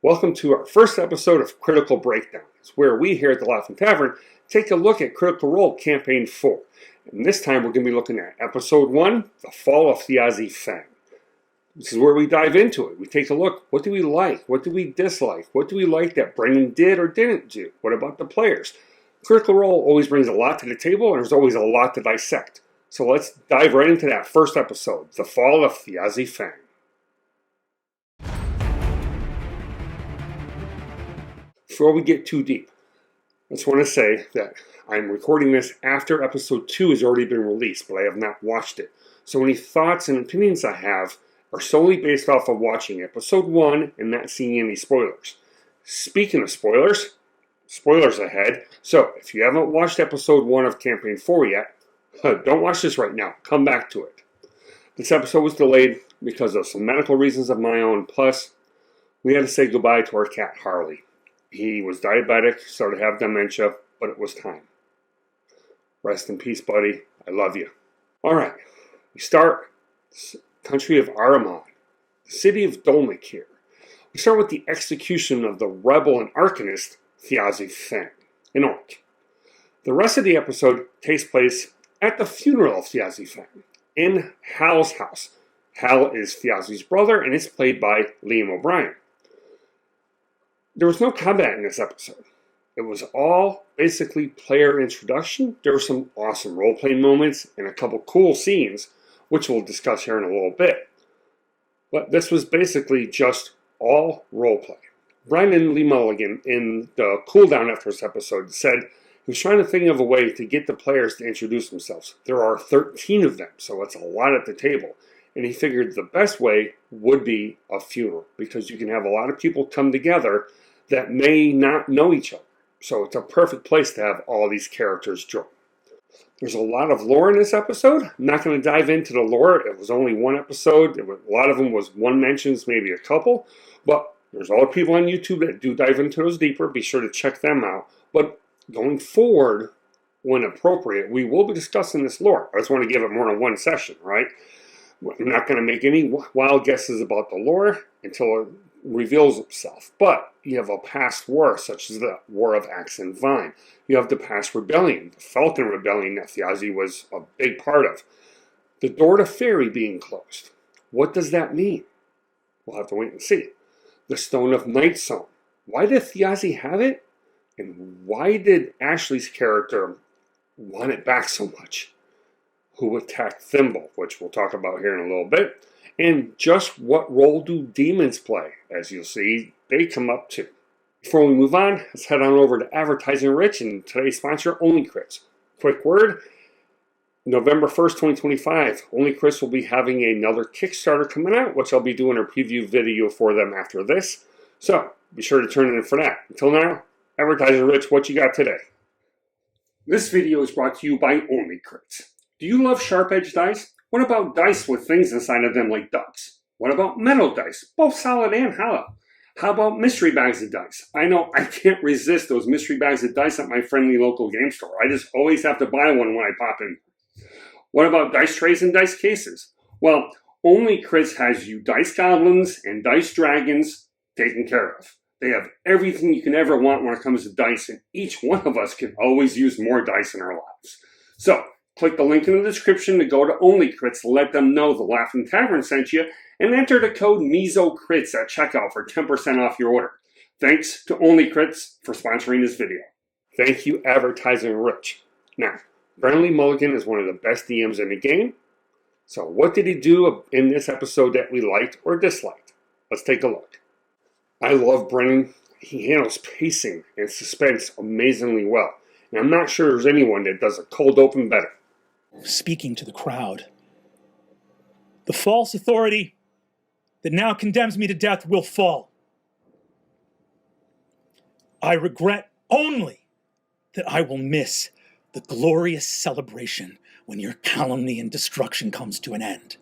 Welcome to our first episode of Critical Breakdown. It's where we here at the Laughing Tavern take a look at Critical Role Campaign 4. And this time we're going to be looking at Episode 1, The Fall of Thjazi Fang. This is where we dive into it. We take a look. What do we like? What do we dislike? What do we like that Brennan did or didn't do? What about the players? Critical Role always brings a lot to the table, and there's always a lot to dissect. So let's dive right into that first episode, The Fall of Thjazi Fang. Before we get too deep, I just want to say that I'm recording this after Episode 2 has already been released, but I have not watched it. So any thoughts and opinions I have are solely based off of watching Episode 1 and not seeing any spoilers. Speaking of spoilers ahead. So if you haven't watched Episode 1 of Campaign 4 yet, don't watch this right now. Come back to it. This episode was delayed because of some medical reasons of my own. Plus, we had to say goodbye to our cat, Harley. He was diabetic, started to have dementia, but it was time. Rest in peace, buddy. I love you. All right, we start country of Araman, the city of Dolmek here. We start with the execution of the rebel and arcanist Thjazi Fang in Orc. The rest of the episode takes place at the funeral of Thjazi Fang in Hal's house. Hal is Thjazi's brother, and it's played by Liam O'Brien. There was no combat in this episode. It was all basically player introduction. There were some awesome role-playing moments and a couple cool scenes, which we'll discuss here in a little bit. But this was basically just all role-play. Brennan Lee Mulligan, in the cooldown after this episode, said he was trying to think of a way to get the players to introduce themselves. There are 13 of them, so it's a lot at the table. And he figured the best way would be a funeral, because you can have a lot of people come together that may not know each other. So it's a perfect place to have all these characters join. There's a lot of lore in this episode. I'm not going to dive into the lore. It was only one episode. A lot of them was one mentions, maybe a couple. But there's other people on YouTube that do dive into those deeper. Be sure to check them out. But going forward, when appropriate, we will be discussing this lore. I just want to give it more than one session, right? I'm not going to make any wild guesses about the lore until it reveals itself. But you have a past war, such as the War of Axe and Vine. You have the past rebellion, the Falcon Rebellion that Thjazi was a big part of. The door to Fairy being closed. What does that mean? We'll have to wait and see. The Stone of Night Zone. Why did Thjazi have it? And why did Ashley's character want it back so much? Who attacked Thimble, which we'll talk about here in a little bit. And just what role do demons play? As you'll see, they come up too. Before we move on, let's head on over to Advertising Rich and today's sponsor, Only Crits. Quick word, November 1st, 2025, Only Crits will be having another Kickstarter coming out, which I'll be doing a preview video for them after this. So, be sure to turn in for that. Until now, Advertising Rich, what you got today? This video is brought to you by Only Crits. Do you love sharp-edged dice? What about dice with things inside of them like ducks? What about metal dice, both solid and hollow? How about mystery bags of dice? I know I can't resist those mystery bags of dice at my friendly local game store. I just always have to buy one when I pop in. What about dice trays and dice cases? Well, Only Crits has you dice goblins and dice dragons taken care of. They have everything you can ever want when it comes to dice, and each one of us can always use more dice in our lives. So, click the link in the description to go to Only Crits to let them know the Laughing Tavern sent you, and enter the code MIZOCRITS at checkout for 10% off your order. Thanks to Only Crits for sponsoring this video. Thank you, Advertising Rich. Now, Brennan Lee Mulligan is one of the best DMs in the game. So what did he do in this episode that we liked or disliked? Let's take a look. I love Brennan. He handles pacing and suspense amazingly well. And I'm not sure there's anyone that does a cold open better. Speaking to the crowd, the false authority that now condemns me to death will fall. I regret only that I will miss the glorious celebration when your calumny and destruction comes to an end.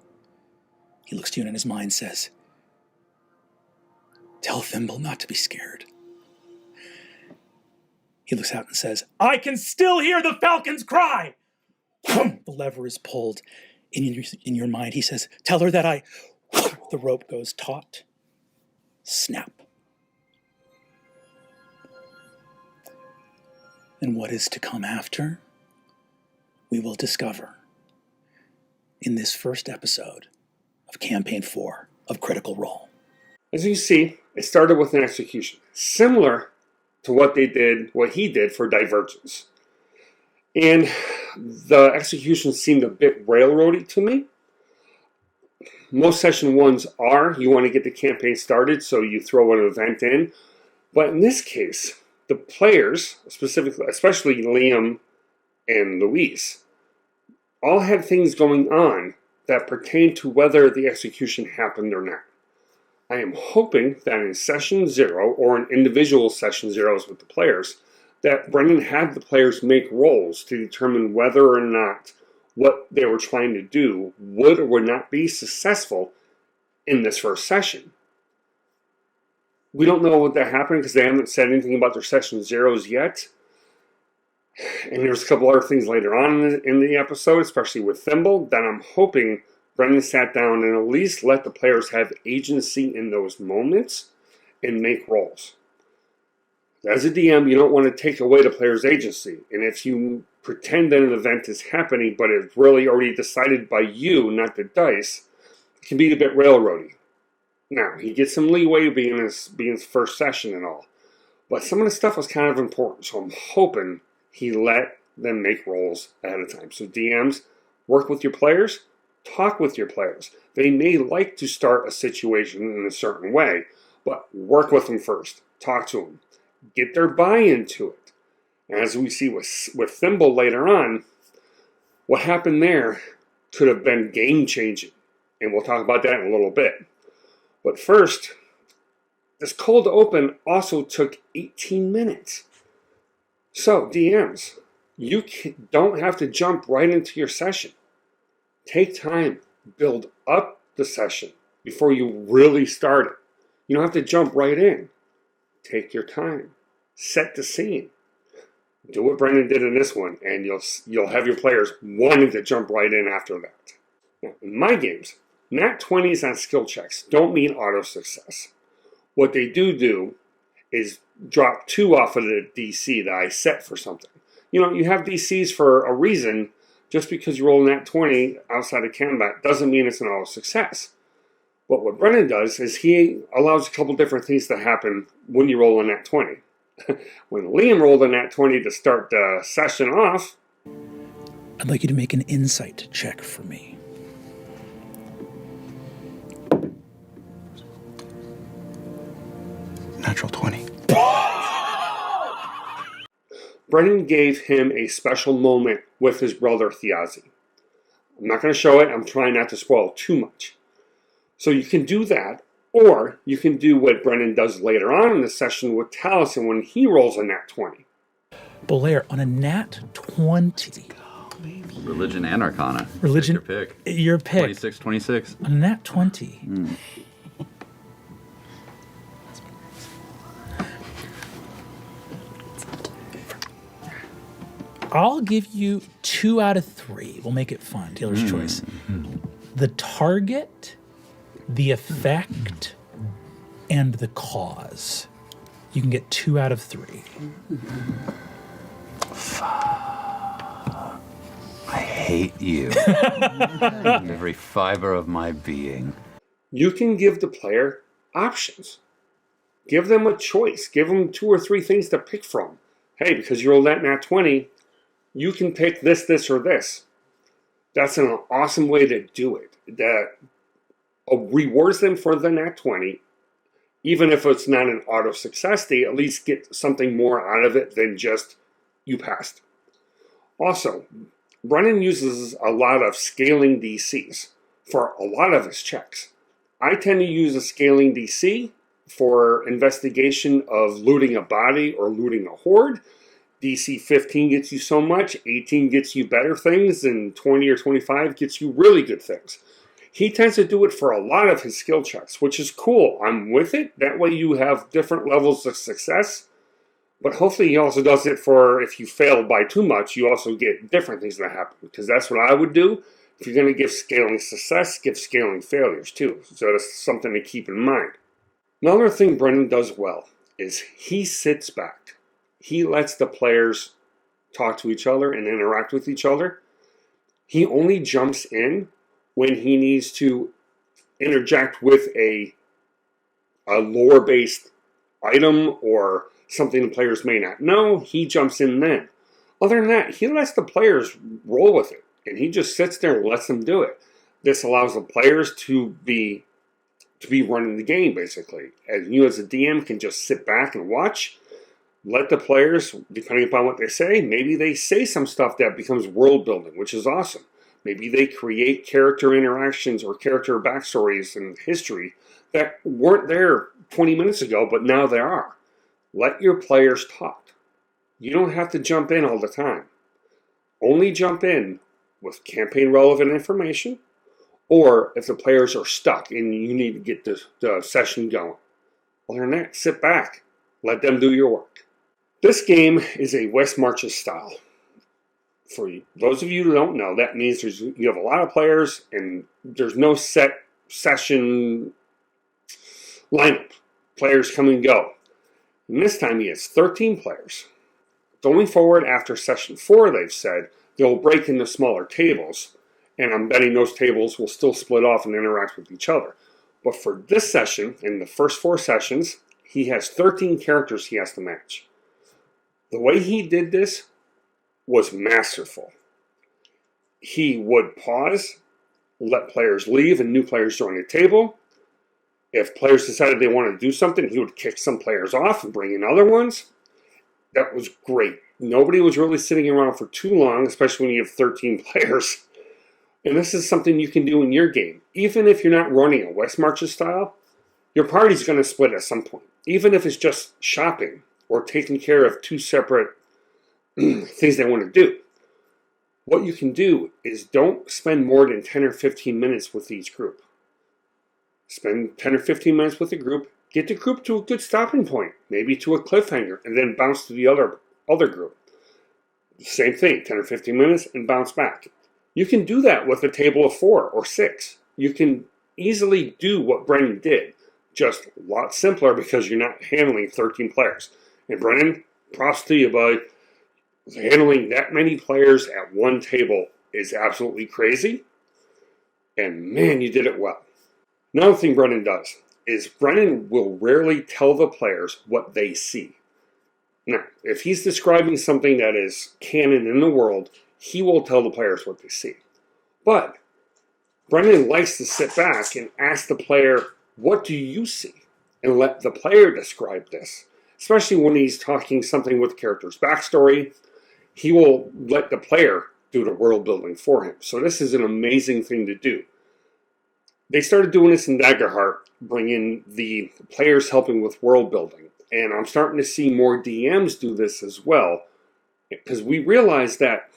He looks to you and in his mind says, tell Thimble not to be scared. He looks out and says, I can still hear the falcons cry. The lever is pulled. In your mind, he says, tell her that the rope goes taut, snap, And what is to come after, we will discover in this first episode of Campaign 4 of Critical Role. As you see, it started with an execution, similar to what he did for Divergence. And the execution seemed a bit railroady to me. Most session ones are, you want to get the campaign started, so you throw an event in. But in this case, the players, especially Liam and Louise, all had things going on that pertain to whether the execution happened or not. I am hoping that in session 0, or in individual session 0s with the players, that Brennan had the players make rolls to determine whether or not what they were trying to do would or would not be successful in this first session. We don't know what that happened because they haven't said anything about their session 0s yet. And there's a couple other things later on in the episode, especially with Thimble, that I'm hoping Brennan sat down and at least let the players have agency in those moments and make rolls. As a DM, you don't want to take away the player's agency. And if you pretend that an event is happening, but it's really already decided by you, not the dice, it can be a bit railroady. Now, he gets some leeway being his first session and all. But some of the stuff was kind of important, so I'm hoping he let them make rolls ahead of time. So DMs, work with your players, talk with your players. They may like to start a situation in a certain way, but work with them first. Talk to them. Get their buy-in to it. As we see with Thimble later on, what happened there could have been game-changing. And we'll talk about that in a little bit. But first, this cold open also took 18 minutes. So, DMs, you don't have to jump right into your session. Take time. Build up the session before you really start it. You don't have to jump right in. Take your time. Set the scene. Do what Brennan did in this one, and you'll have your players wanting to jump right in after that. Now, in my games, nat 20s on skill checks don't mean auto success. What they do is drop 2 off of the DC that I set for something. You know, you have DCs for a reason. Just because you roll a nat 20 outside of combat doesn't mean it's an auto success. But what Brennan does is he allows a couple different things to happen when you roll a nat 20. When Liam rolled a nat 20 to start the session off, I'd like you to make an insight check for me. Natural 20. Brennan gave him a special moment with his brother Thjazi. I'm not going to show it. I'm trying not to spoil too much. So you can do that, or you can do what Brennan does later on in the session with Taliesin when he rolls a nat 20. Belair, on a nat 20. Religion and Arcana. Religion. Take your pick. Your pick. 26. On a nat 20. I'll give you 2 out of 3. We'll make it fun. Dealer's choice. The target, the effect, and the cause. You can get 2 out of 3. I hate you. Every fiber of my being. You can give the player options. Give them a choice. Give them 2 or 3 things to pick from. Hey, because you rolled that nat 20, you can pick this, this, or this. That's an awesome way to do it. That rewards them for the nat 20. Even if it's not an auto success, they at least get something more out of it than just you passed. Also, Brennan uses a lot of scaling DCs for a lot of his checks. I tend to use a scaling DC for investigation of looting a body or looting a horde. DC 15 gets you so much, 18 gets you better things, and 20 or 25 gets you really good things. He tends to do it for a lot of his skill checks, which is cool. I'm with it. That way you have different levels of success. But hopefully he also does it for if you fail by too much, you also get different things that happen. Because that's what I would do. If you're going to give scaling success, give scaling failures too. So that's something to keep in mind. Another thing Brennan does well is he sits back. He lets the players talk to each other and interact with each other. He only jumps in when he needs to interject with a lore-based item or something the players may not know. He jumps in then. Other than that, he lets the players roll with it, and he just sits there and lets them do it. This allows the players to be running the game, basically. And you as a DM can just sit back and watch. Let the players, depending upon what they say, maybe they say some stuff that becomes world building, which is awesome. Maybe they create character interactions or character backstories and history that weren't there 20 minutes ago, but now they are. Let your players talk. You don't have to jump in all the time. Only jump in with campaign relevant information, or if the players are stuck and you need to get the session going. Other than that, sit back. Let them do your work. This game is a West Marches style. For those of you who don't know, that means you have a lot of players and there's no set session lineup. Players come and go. And this time he has 13 players. Going forward after session 4, they've said, they'll break into smaller tables. And I'm betting those tables will still split off and interact with each other. But for this session, in the first 4 sessions, he has 13 characters he has to match. The way he did this was masterful. He would pause, let players leave, and new players join the table. If players decided they wanted to do something, he would kick some players off and bring in other ones. That was great. Nobody was really sitting around for too long, especially when you have 13 players. And this is something you can do in your game. Even if you're not running a West Marches style, your party's going to split at some point. Even if it's just shopping or taking care of 2 separate things they want to do. What you can do is don't spend more than 10 or 15 minutes with each group. Spend 10 or 15 minutes with the group. Get the group to a good stopping point, maybe to a cliffhanger, and then bounce to the other group. Same thing, 10 or 15 minutes, and bounce back. You can do that with a table of 4 or 6. You can easily do what Brennan did, just a lot simpler because you're not handling 13 players. And Brennan, props to you, bud. Handling that many players at one table is absolutely crazy. And man, you did it well. Another thing Brennan does is Brennan will rarely tell the players what they see. Now, if he's describing something that is canon in the world, he will tell the players what they see. But Brennan likes to sit back and ask the player, what do you see? And let the player describe this. Especially when he's talking something with the character's backstory, he will let the player do the world building for him. So this is an amazing thing to do. They started doing this in Daggerheart, bringing the players helping with world building. And I'm starting to see more DMs do this as well. Because we realize that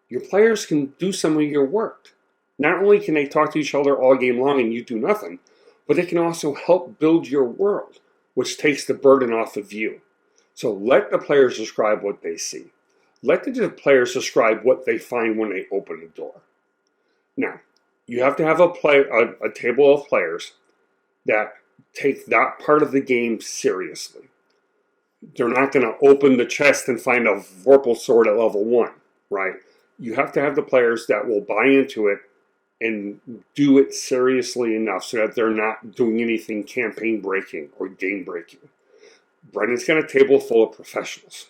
your players can do some of your work. Not only can they talk to each other all game long and you do nothing, but they can also help build your world, which takes the burden off of you. So let the players describe what they see. Let the players describe what they find when they open the door. Now, you have to have a table of players that take that part of the game seriously. They're not going to open the chest and find a Vorpal sword at level 1, right? You have to have the players that will buy into it and do it seriously enough so that they're not doing anything campaign breaking or game breaking. Brennan's got a table full of professionals.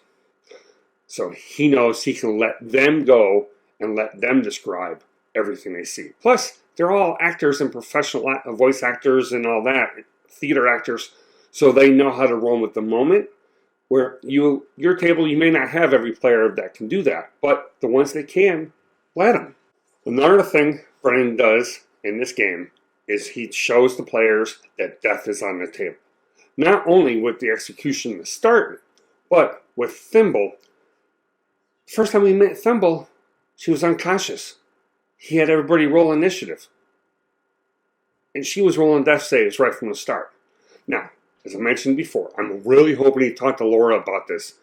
So he knows he can let them go and let them describe everything they see. Plus, they're all actors and professional voice actors and all that, theater actors, so they know how to roll with the moment. Where your table, you may not have every player that can do that, but the ones that can, let them. Another thing Brennan does in this game is he shows the players that death is on the table. Not only with the execution to start, but with Thimble. First time we met Thimble, she was unconscious. He had everybody roll initiative. And she was rolling death saves right from the start. Now, as I mentioned before, I'm really hoping he talked to Laura about this,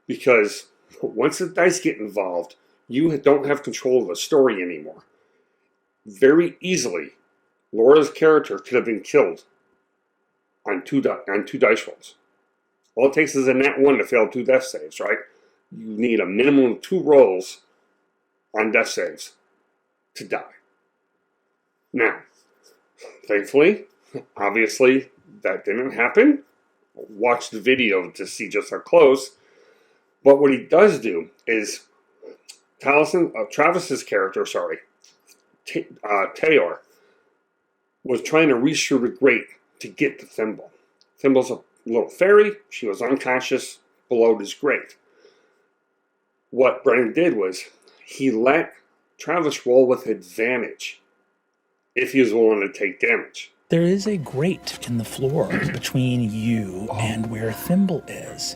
because once the dice get involved, you don't have control of the story anymore. Very easily, Laura's character could have been killed on two dice rolls. All it takes is a nat 1 to fail 2 death saves, right? you need a minimum of 2 rolls on death saves to die. Now, thankfully, obviously, that didn't happen. Watch the video to see just how close. But what he does do is Travis's character, Tayor, was trying to reach through the grate to get to Thimble. Thimble's a little fairy. She was unconscious below this grate. What Brennan did was he let Travis roll with advantage if he was willing to take damage. There is a grate in the floor between you and where Thimble is.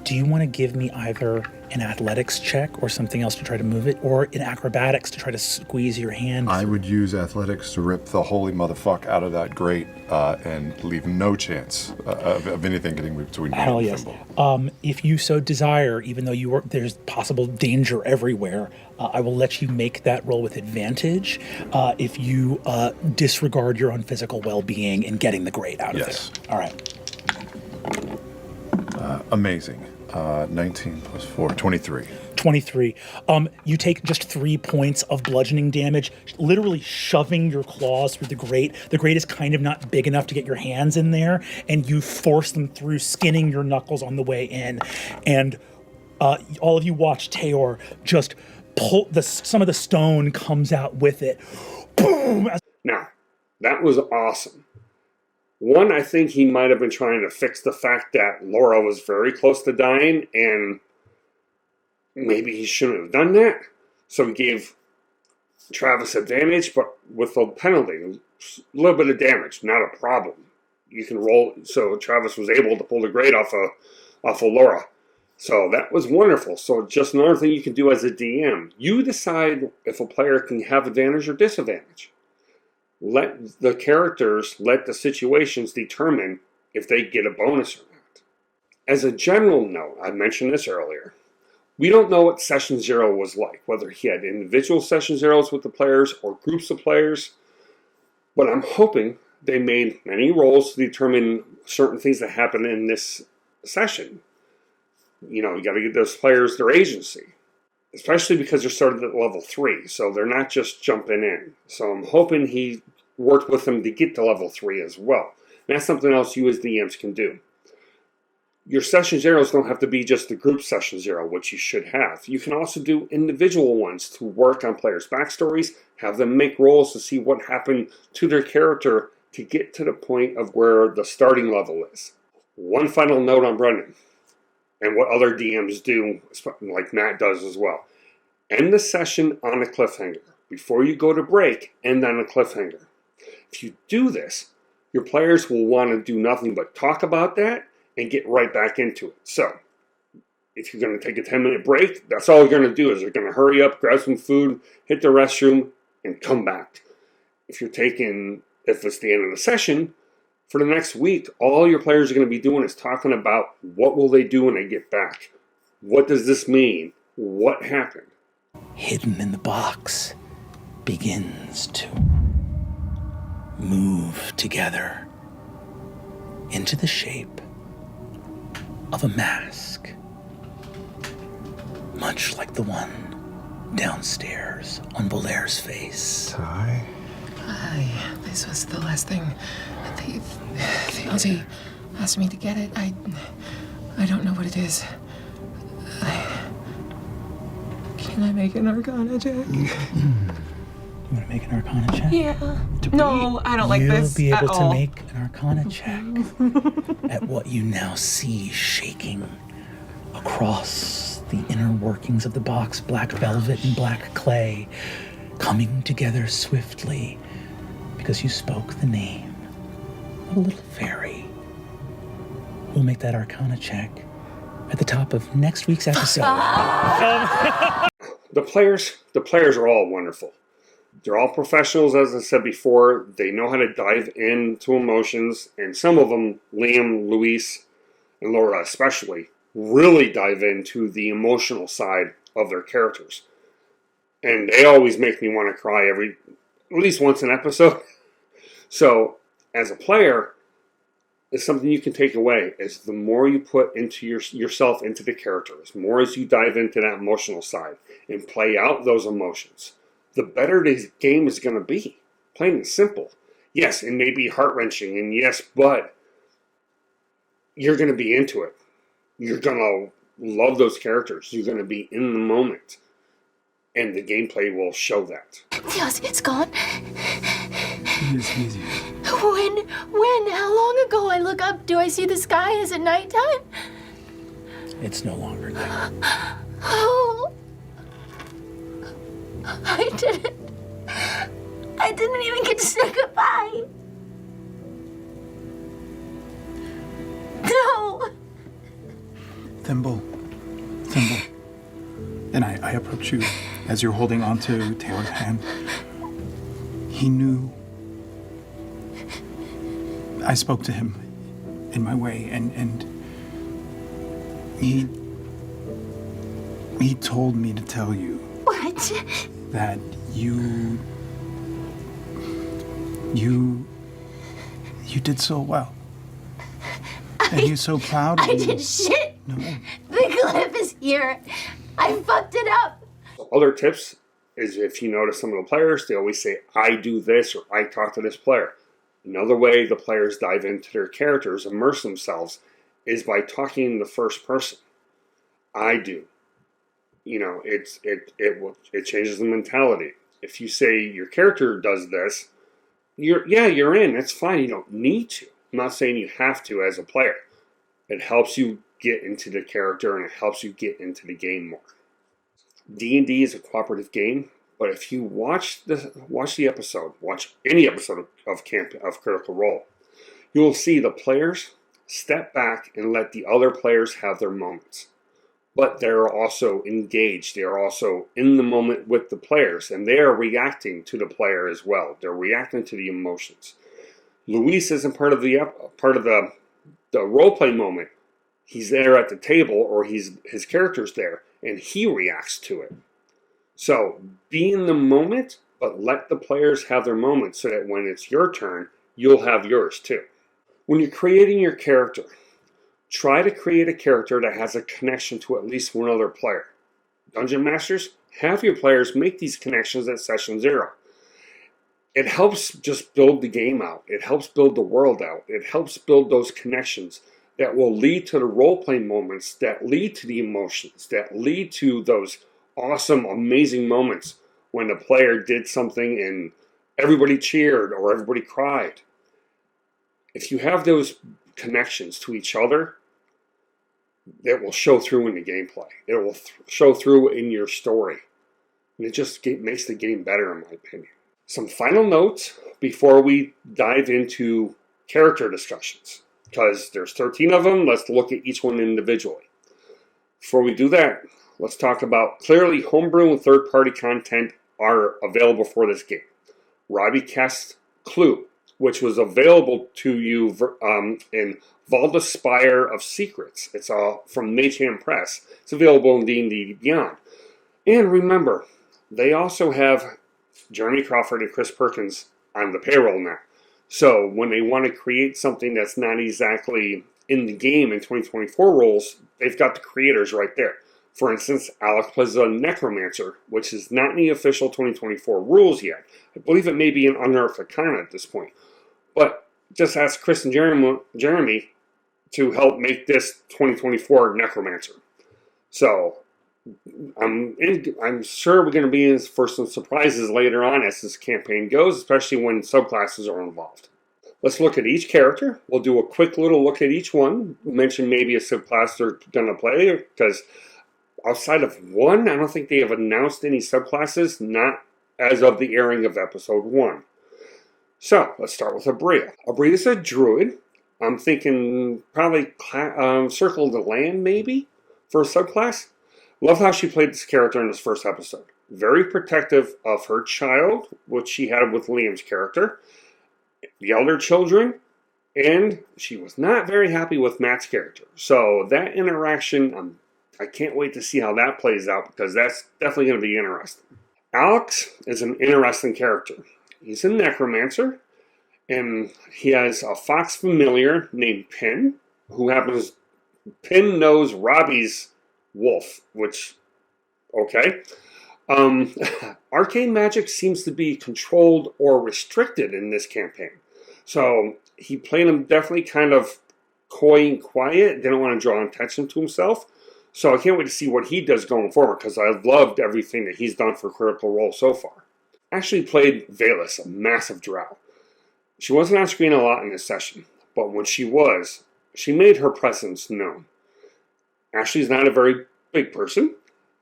Do you want to give me either an athletics check or something else to try to move it, or an acrobatics to try to squeeze your hand? I would use athletics to rip the holy motherfuck out of that grate and leave no chance of anything getting moved between me Hell and yes. Thimble. If you so desire, even though there's possible danger everywhere, I will let you make that roll with advantage if you disregard your own physical well-being in getting the grate out of there. All right. Amazing. 19 plus 4, 23. 23. You take just 3 points of bludgeoning damage, literally shoving your claws through the grate. The grate is kind of not big enough to get your hands in there, and you force them through, skinning your knuckles on the way in. And all of you watch Tayor just pull some of the stone comes out with it. Boom! Now, that was awesome. One, I think he might have been trying to fix the fact that Laura was very close to dying, and maybe he shouldn't have done that. So he gave Travis advantage, but with a penalty. A little bit of damage, not a problem. You can roll, so Travis was able to pull the grate off of Laura. So that was wonderful. So just another thing you can do as a DM. You decide if a player can have advantage or disadvantage. Let the situations determine if they get a bonus or not. As a general note, I mentioned this earlier, we don't know what Session 0 was like, whether he had individual Session 0s with the players or groups of players, but I'm hoping they made many rolls to determine certain things that happen in this session. You got to give those players their agency, especially because they're started at level 3, so they're not just jumping in. So I'm hoping he worked with them to get to level 3 as well. And that's something else you as DMs can do. Your Session 0s don't have to be just the group Session 0, which you should have. You can also do individual ones to work on players' backstories, have them make rolls to see what happened to their character to get to the point of where the starting level is. One final note on Brennan, and what other DMs do, like Matt does as well. End the session on a cliffhanger. Before you go to break, end on a cliffhanger. If you do this, your players will want to do nothing but talk about that and get right back into it. So, if you're going to take a 10-minute break, that's all you're going to do is you're going to hurry up, grab some food, hit the restroom, and come back. If it's the end of the session, for the next week, all your players are going to be doing is talking about what will they do when they get back. What does this mean? What happened? Hidden in the box begins to move together into the shape of a mask, much like the one downstairs on Valaire's face. Ty? This was the last thing. Thjazi asked me to get it. I don't know what it is. Can I make an Arcana check? You want to make an Arcana check? Yeah. No, I don't like this You'll be at able to all. make an Arcana check at what you now see shaking across the inner workings of the box, black velvet and black clay, coming together swiftly because you spoke the name of a little fairy. We'll make that Arcana check at the top of next week's episode. The players are all wonderful. They're all professionals, as I said before. They know how to dive into emotions, and some of them, Liam, Luis, and Laura especially, really dive into the emotional side of their characters. And they always make me want to cry at least once an episode. So, as a player, is something you can take away, is the more you put into yourself into the characters, more as you dive into that emotional side and play out those emotions, the better this game is going to be. Plain and simple. Yes, it may be heart-wrenching, and yes, but you're going to be into it. You're going to love those characters. You're going to be in the moment. And the gameplay will show that. Thjazi, it's gone. He's easy. When? How long ago? I look up, do I see the sky? Is it nighttime? It's no longer there. Oh. I didn't even get to say goodbye. No. Thimble. And I approach you as you're holding onto Taylor's hand. He knew. I spoke to him in my way, and he told me to tell you What? that you did so well. And he's so proud of I you. did shit. No. The clip is here. I fucked it up. Other tips is if you notice some of the players, they always say, I do this or I talk to this player. Another way the players dive into their characters, immerse themselves, is by talking in the first person. I do. It changes the mentality. If you say your character does this, you're in. It's fine. You don't need to. I'm not saying you have to as a player. It helps you get into the character and it helps you get into the game more. D&D is a cooperative game, but if you watch any episode of Critical Role, you will see the players step back and let the other players have their moments. But they're also engaged. They are also in the moment with the players, and they are reacting to the player as well. They're reacting to the emotions. Luis isn't part of the roleplay moment. He's there at the table, or his character's there, and he reacts to it. So be in the moment, but let the players have their moments so that when it's your turn, you'll have yours too. When you're creating your character, try to create a character that has a connection to at least one other player. Dungeon Masters, have your players make these connections at session 0. It helps just build the game out. It helps build the world out. It helps build those connections that will lead to the role-play moments, that lead to the emotions, that lead to those awesome, amazing moments when the player did something and everybody cheered or everybody cried. If you have those connections to each other, it will show through in the gameplay. It will show through in your story. And it just makes the game better, in my opinion. Some final notes before we dive into character discussions. Because there's 13 of them, let's look at each one individually. Before we do that, let's talk about clearly homebrew and third-party content are available for this game. Robbie cast Clue, which was available to you in Valda Spire of Secrets. It's from Maychan Press. It's available in D&D Beyond. And remember, they also have Jeremy Crawford and Chris Perkins on the payroll now. So when they want to create something that's not exactly in the game in 2024 rules, they've got the creators right there. For instance, Alex plays a necromancer, which is not in the official 2024 rules yet. I believe it may be an unearthed arcana at this point. But just ask Chris and Jeremy to help make this 2024 necromancer. So I'm sure we're going to be in for some surprises later on as this campaign goes, especially when subclasses are involved. Let's look at each character. We'll do a quick little look at each one. We'll mention maybe a subclass they're going to play, because outside of one, I don't think they have announced any subclasses, not as of the airing of episode 1. So, let's start with Abria. Abria is a druid. I'm thinking probably Circle of the Land, maybe, for a subclass. Love how she played this character in this first episode. Very protective of her child, which she had with Liam's character, the elder children, and she was not very happy with Matt's character. So that interaction, I can't wait to see how that plays out, because that's definitely going to be interesting. Alex is an interesting character. He's a necromancer, And he has a fox familiar named Pin, Pin knows Robbie's wolf, which, okay. Arcane magic seems to be controlled or restricted in this campaign. So he played him definitely kind of coy and quiet, didn't want to draw attention to himself. So I can't wait to see what he does going forward, because I've loved everything that he's done for Critical Role so far. Ashley played Valus, a massive drow. She wasn't on screen a lot in this session, but when she was, she made her presence known. Ashley's not a very big person.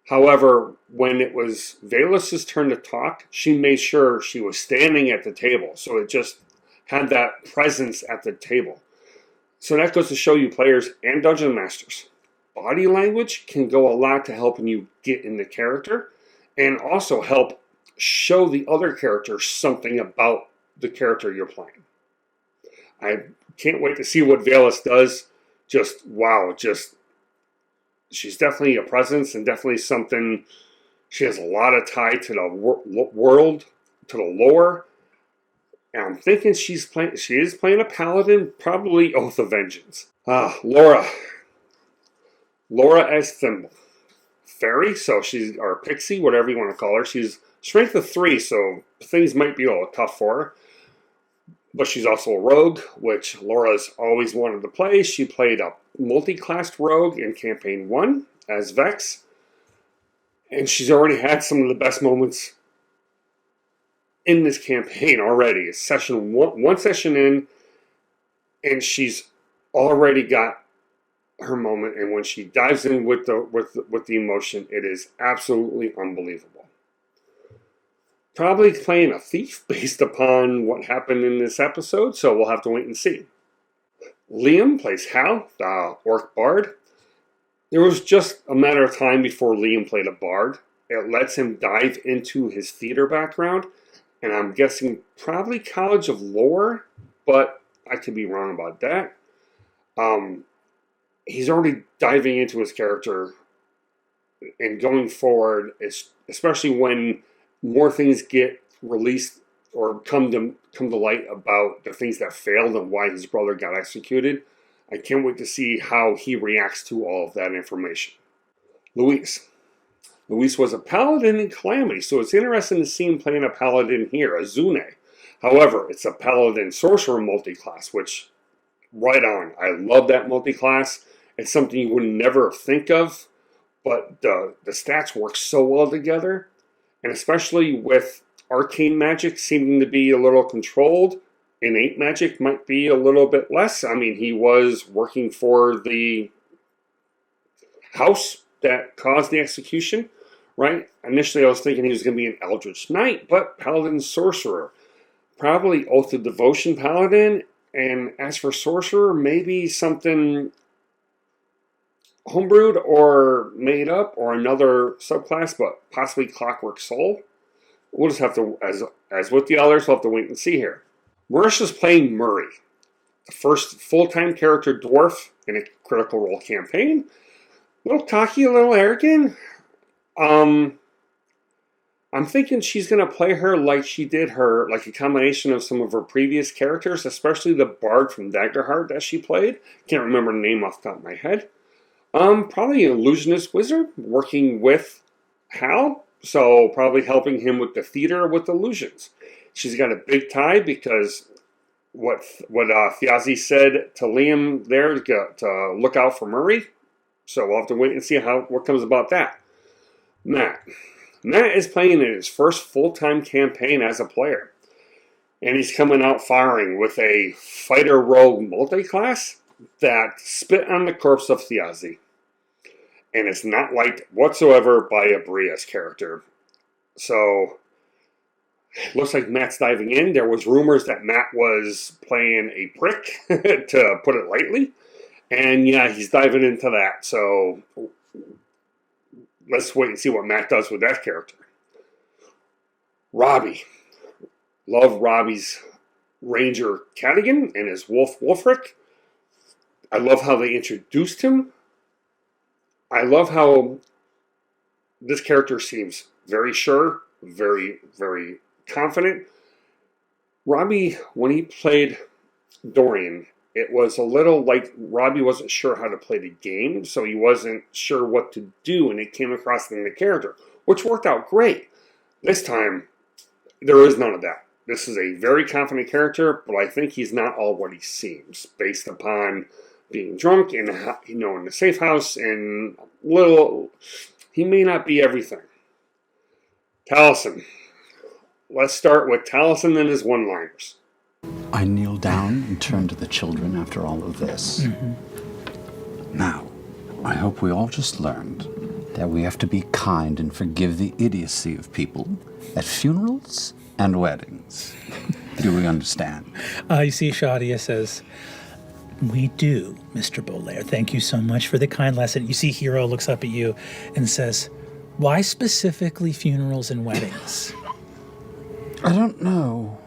However, when it was Valus's turn to talk, she made sure she was standing at the table, so it just had that presence at the table. So that goes to show you, players and Dungeon Masters, body language can go a lot to helping you get in the character, and also help show the other character something about the character you're playing. I can't wait to see what Valus does. Just, wow, she's definitely a presence, and definitely something. She has a lot of tie to the world, to the lore. And I'm thinking she is playing a paladin, probably Oath of Vengeance. Laura as Thimble. Fairy, so or Pixie, whatever you want to call her. She's strength of 3, so things might be a little tough for her. But she's also a rogue, which Laura's always wanted to play. She played a multi-classed rogue in Campaign 1 as Vex. And she's already had some of the best moments in this campaign already. It's one session in, and she's already got her moment. And when she dives in with the emotion, it is absolutely unbelievable. Probably playing a thief based upon what happened in this episode, so we'll have to wait and see. Liam plays Hal, the orc bard. There was just a matter of time before Liam played a bard. It lets him dive into his theater background, and I'm guessing probably College of Lore, but I could be wrong about that. He's already diving into his character, and going forward, especially when more things get released or come to light about the things that failed and why his brother got executed. I can't wait to see how he reacts to all of that information. Luis was a paladin in Calamity, so it's interesting to see him playing a paladin here, a Zune. However, it's a paladin sorcerer multi-class, which, right on. I love that multi-class. It's something you would never think of, but the stats work so well together. And especially with arcane magic seeming to be a little controlled, innate magic might be a little bit less. I mean, he was working for the house that caused the execution, right? Initially, I was thinking he was going to be an Eldritch Knight, but Paladin Sorcerer. Probably Oath of Devotion Paladin. And as for Sorcerer, maybe something homebrewed or made up, or another subclass, but possibly Clockwork Soul. We'll just have to, as with the others, we'll have to wait and see here. Marisha's playing Murray, the first full-time character dwarf in a Critical Role campaign. A little cocky, a little arrogant. I'm thinking she's going to play her like she did her, like a combination of some of her previous characters, especially the bard from Daggerheart that she played. Can't remember the name off the top of my head. Probably an illusionist wizard working with Hal, so probably helping him with the theater with illusions. She's got a big tie because what Thjazi said to Liam there to look out for Murray. So we'll have to wait and see what comes about that. Matt is playing in his first full-time campaign as a player, and he's coming out firing with a fighter rogue multi-class that spit on the corpse of Thjazi. And it's not liked whatsoever by Abria's character. So, looks like Matt's diving in. There was rumors that Matt was playing a prick, to put it lightly. And yeah, he's diving into that. So, let's wait and see what Matt does with that character. Robbie. Love Robbie's Ranger Cadigan and his Wolf Wolfric. I love how they introduced him. I love how this character seems very sure, very, very confident. Robbie, when he played Dorian, it was a little like Robbie wasn't sure how to play the game, so he wasn't sure what to do, and it came across in the character, which worked out great. This time, there is none of that. This is a very confident character, but I think he's not all what he seems, based upon being drunk and, in the safe house, and he may not be everything. Taliesin. Let's start with Taliesin and his one-liners. I kneel down and turn to the children after all of this. Now, I hope we all just learned that we have to be kind and forgive the idiocy of people at funerals and weddings. Do we understand? You see, Shadia says, "We do, Mr. Bolaire. Thank you so much for the kind lesson." You see, Hero looks up at you and says, "Why specifically funerals and weddings?" I don't know.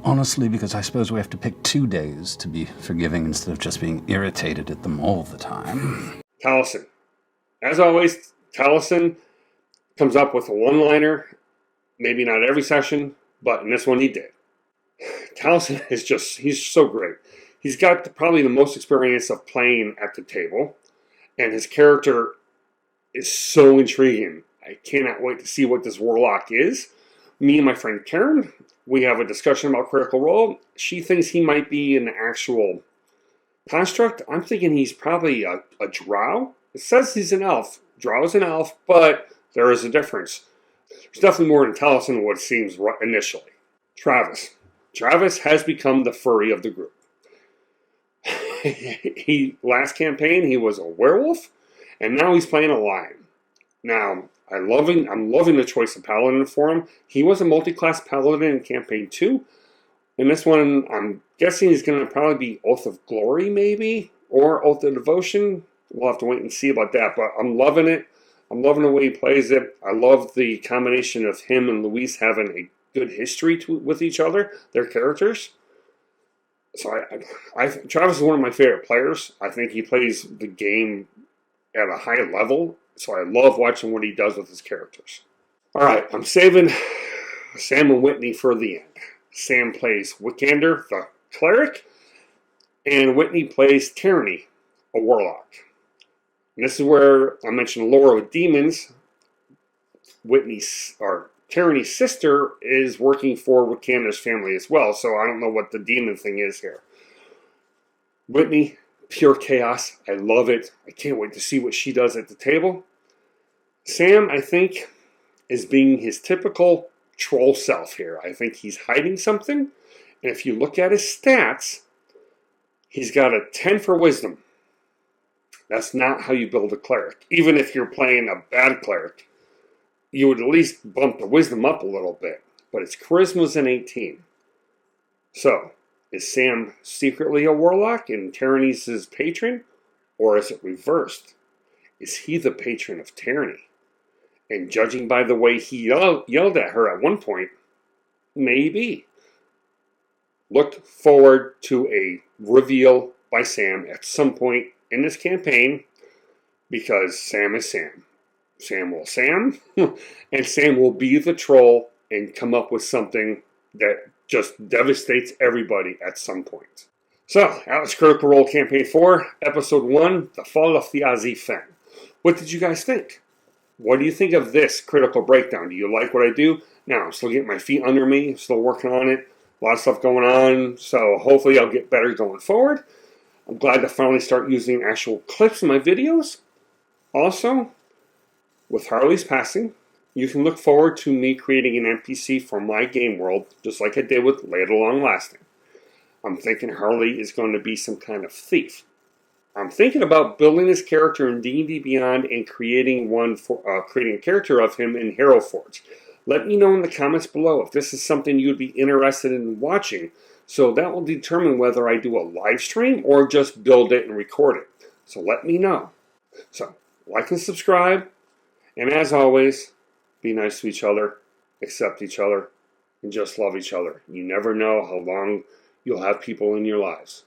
Honestly, because I suppose we have to pick 2 days to be forgiving instead of just being irritated at them all the time. Taliesin. As always, Taliesin comes up with a one-liner. Maybe not every session, but in this one he did. Taliesin he's so great. He's got probably the most experience of playing at the table, and his character is so intriguing. I cannot wait to see what this warlock is. Me and my friend Karen, we have a discussion about Critical Role. She thinks he might be an actual construct. I'm thinking he's probably a drow. It says he's an elf. Drow is an elf, but there is a difference. There's definitely more in Taliesin than what it seems initially. Travis. Travis has become the furry of the group. Last campaign, he was a werewolf, and now he's playing a lion. Now, I'm loving the choice of paladin for him. He was a multi-class paladin in campaign 2. In this one, I'm guessing he's going to probably be Oath of Glory, maybe, or Oath of Devotion. We'll have to wait and see about that, but I'm loving it. I'm loving the way he plays it. I love the combination of him and Luis having a good history with each other, their characters. So Travis is one of my favorite players. I think he plays the game at a high level, so I love watching what he does with his characters. All right, I'm saving Sam and Whitney for the end. Sam plays Wickander, the cleric, and Whitney plays Tyranny, a warlock. And this is where I mentioned Lore with Demons. Tyranny's sister is working for Wikander's family as well, so I don't know what the demon thing is here. Whitney, pure chaos. I love it. I can't wait to see what she does at the table. Sam, I think, is being his typical troll self here. I think he's hiding something, and if you look at his stats, he's got a 10 for wisdom. That's not how you build a cleric. Even if you're playing a bad cleric, you would at least bump the wisdom up a little bit. But his charisma's an 18. So, is Sam secretly a warlock and Tyranny's his patron? Or is it reversed? Is he the patron of Tyranny? And judging by the way he yelled at her at one point, maybe. Look forward to a reveal by Sam at some point in this campaign, because Sam is Sam. Sam will Sam, and Sam will be the troll and come up with something that just devastates everybody at some point. So, that was Critical Role Campaign 4, Episode 1, The Fall of Thjazi Fang. What did you guys think? What do you think of this critical breakdown? Do you like what I do? Now, I'm still getting my feet under me, still working on it. A lot of stuff going on, so hopefully I'll get better going forward. I'm glad to finally start using actual clips in my videos. Also, with Harley's passing, you can look forward to me creating an NPC for my game world, just like I did with Lay It Long Lasting. I'm thinking Harley is going to be some kind of thief. I'm thinking about building this character in D&D Beyond and creating a character of him in Hero Forge. Let me know in the comments below if this is something you'd be interested in watching. So that will determine whether I do a live stream or just build it and record it. So let me know. So, like and subscribe. And as always, be nice to each other, accept each other, and just love each other. You never know how long you'll have people in your lives.